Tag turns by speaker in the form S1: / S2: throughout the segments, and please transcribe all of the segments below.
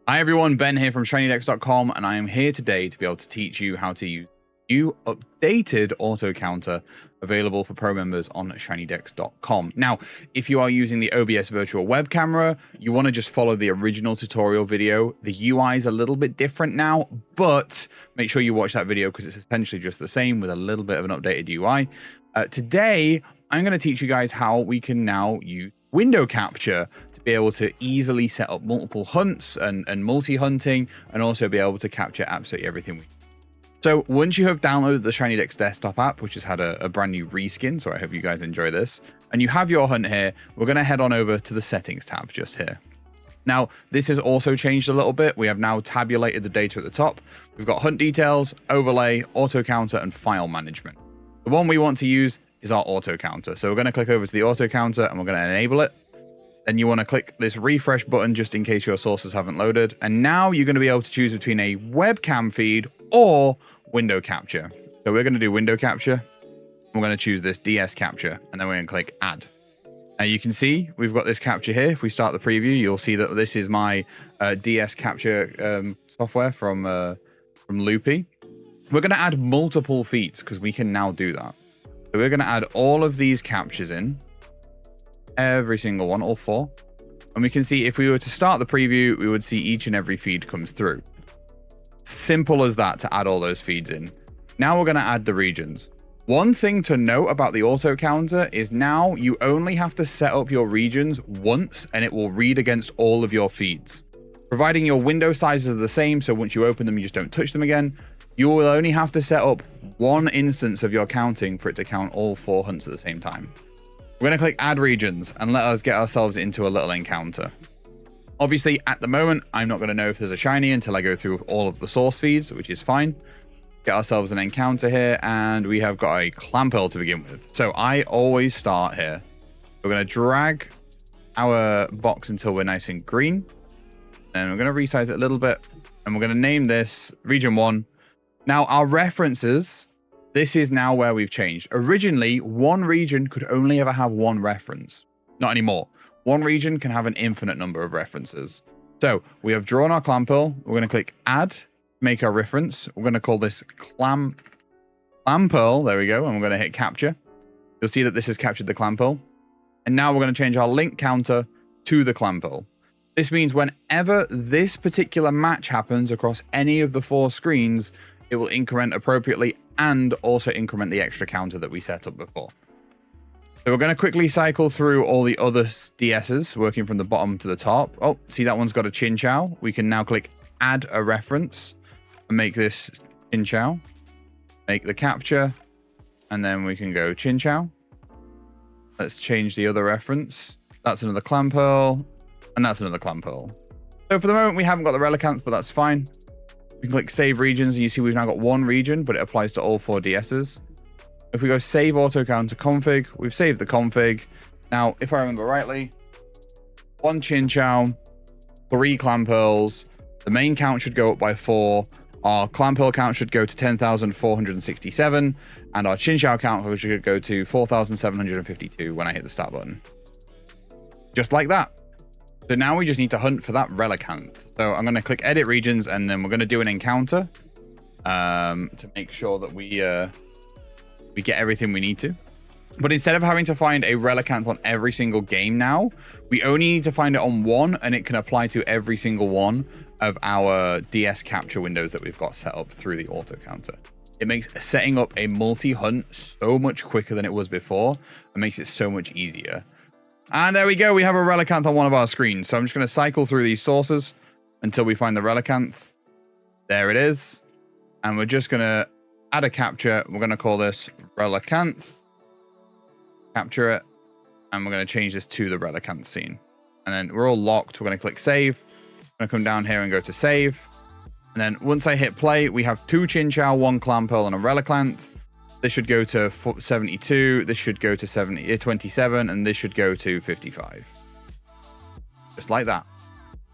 S1: Hi everyone, Ben here from shinydex.com, and I am here today to be able to teach you how to use new updated auto counter available for pro members on shinydex.com. Now, if you are using the OBS virtual web camera, you want to just follow the original tutorial video. The UI is a little bit different now, but make sure you watch that video because it's essentially just the same with a little bit of an updated UI. Today, I'm going to teach you guys how we can now use window capture to be able to easily set up multiple hunts and multi-hunting, and also be able to capture absolutely everything. So once you have downloaded the ShinyDex desktop app, which has had a brand new reskin, so I hope you guys enjoy this, and you have your hunt here, we're going to head on over to the settings tab just here. Now, this has also changed a little bit. We have now tabulated the data at the top. We've got hunt details, overlay, auto counter, and file management. The one we want to use is our auto counter. So we're going to click over to the auto counter and we're going to enable it. Then you want to click this refresh button just in case your sources haven't loaded. And now you're going to be able to choose between a webcam feed or window capture. So we're going to do window capture. We're going to choose this DS capture, and then we're going to click add. Now you can see we've got this capture here. If we start the preview, you'll see that this is my DS capture software from Loopy. We're going to add multiple feeds because we can now do that. So we're going to add all of these captures in, every single one, all 4. And we can see if we were to start the preview, we would see each and every feed comes through. Simple as that to add all those feeds in. Now we're going to add the regions. One thing to note about the auto counter is now you only have to set up your regions once and it will read against all of your feeds. Providing your window sizes are the same, so once you open them, you just don't touch them again. You will only have to set up one instance of your counting for it to count all 4 hunts at the same time. We're going to click add regions and let us get ourselves into a little encounter. Obviously, at the moment, I'm not going to know if there's a shiny until I go through all of the source feeds, which is fine. Get ourselves an encounter here, and we have got a clamperl to begin with. So I always start here. We're going to drag our box until we're nice and green. And we're going to resize it a little bit, and we're going to name this region 1. Now, our references, this is now where we've changed. Originally, one region could only ever have one reference. Not anymore. One region can have an infinite number of references. So we have drawn our clamperl. We're going to click add, make our reference. We're going to call this clamperl. There we go. And we're going to hit capture. You'll see that this has captured the clamperl. And now we're going to change our link counter to the clamperl. This means whenever this particular match happens across any of the 4 screens, it will increment appropriately and also increment the extra counter that we set up before. So we're going to quickly cycle through all the other DSs, working from the bottom to the top. Oh, see, that one's got a chin chow. We can now click add a reference and make this chin chow. Make the capture, and then we can go chin chow. Let's change the other reference. That's another clamperl, and that's another clamperl. So for the moment, we haven't got the relicanth, but that's fine. We can click save regions, and you see we've now got one region, but it applies to all 4 DSs. If we go save auto counter config, we've saved the config. Now, if I remember rightly, 1 chin chow, 3 clamperls. The main count should go up by 4. Our clamperl count should go to 10,467, and our chin chow count should go to 4,752 when I hit the start button. Just like that. So now we just need to hunt for that relicanth. So I'm going to click edit regions, and then we're going to do an encounter to make sure that we get everything we need to. But instead of having to find a relicanth on every single game now, we only need to find it on one, and it can apply to every single one of our DS capture windows that we've got set up through the auto counter. It makes setting up a multi-hunt so much quicker than it was before, and makes it so much easier. And there we go, we have a relicanth on one of our screens. So I'm just going to cycle through these sources until we find the relicanth. There it is. And we're just going to add a capture. We're going to call this relicanth. Capture it. And we're going to change this to the relicanth scene. And then we're all locked. We're going to click save. I'm going to come down here and go to save. And then once I hit play, we have 2 chin chow, 1 clamperl, and a relicanth. This should go to 72, this should go to 27, and this should go to 55. Just like that.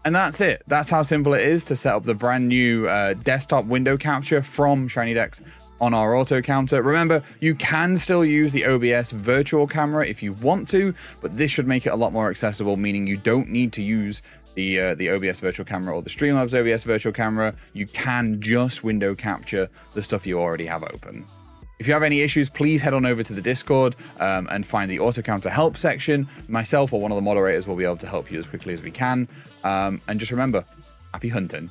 S1: And that's it. That's how simple it is to set up the brand new desktop window capture from ShinyDex on our auto counter. Remember, you can still use the OBS virtual camera if you want to, but this should make it a lot more accessible, meaning you don't need to use the OBS virtual camera or the Streamlabs OBS virtual camera. You can just window capture the stuff you already have open. If you have any issues, please head on over to the Discord and find the auto counter help section. Myself or one of the moderators will be able to help you as quickly as we can. And just remember, happy hunting.